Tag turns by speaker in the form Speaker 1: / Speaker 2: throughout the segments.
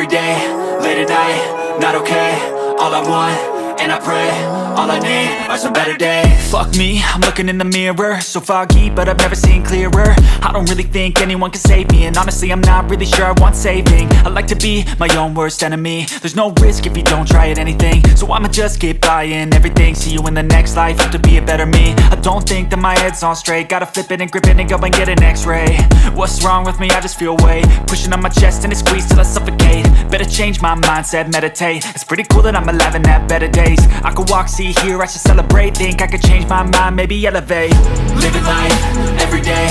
Speaker 1: day, late at night, not okay. All I want, and I pray, all I need are some better days. Fuck me, I'm looking in the mirror, so foggy, but I've never seen clearer. I don't really think anyone can save me, and honestly I'm not really sure I want saving. I like to be my own worst enemy. There's no risk if you don't try at anything, so I'ma just keep buying everything. See you in the next life, have to be a better me. I don't think that my head's on straight, gotta flip it and grip it and go and get an x-ray. What's wrong with me? I just feel weight pushing on my chest and it squeezes till I suffocate. Better change my mindset, meditate. It's pretty cool that I'm alive and have better days. I could walk, see, hear, I should celebrate. Think I could change my mind, maybe elevate. Living life, every day,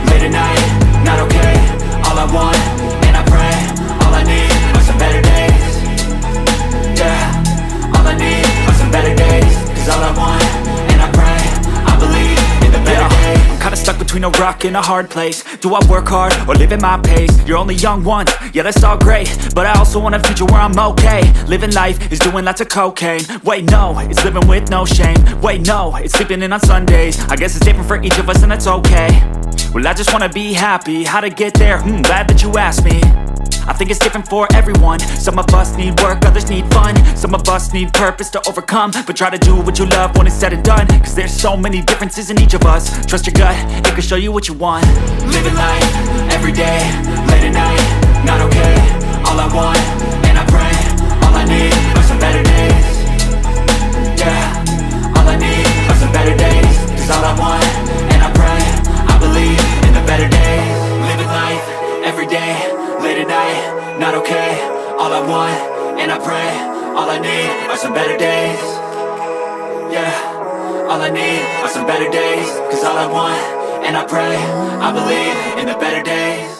Speaker 1: late at night, not okay. All I want, and I pray, all I need are some better days. Yeah, all I need are some better days. Cause all I want, and I pray, I believe in the better days. I'm kinda stuck between a rock and a hard place. Do I work hard or live at my pace? You're only young once, yeah that's all great, but I also want a future where I'm okay. Living life is doing lots of cocaine. Wait no, it's living with no shame. Wait no, it's sleeping in on Sundays. I guess it's different for each of us and that's okay. Well I just wanna be happy, how to get there? Glad that you asked me. I think it's different for everyone. Some of us need work, others need fun. Some of us need purpose to overcome. But try to do what you love when it's said and done. Cause there's so many differences in each of us. Trust your gut, it can show you what you want. Living life, every day, late at night, not okay. All I want, and I pray, all I need are some better days. Yeah, all I need are some better days. Cause all I want, and I pray, I believe in the better days. Living life, every day, late at night, not okay. All I want, and I pray, all I need are some better days. Yeah, all I need are some better days. Cause all I want, and I pray, I believe in the better days.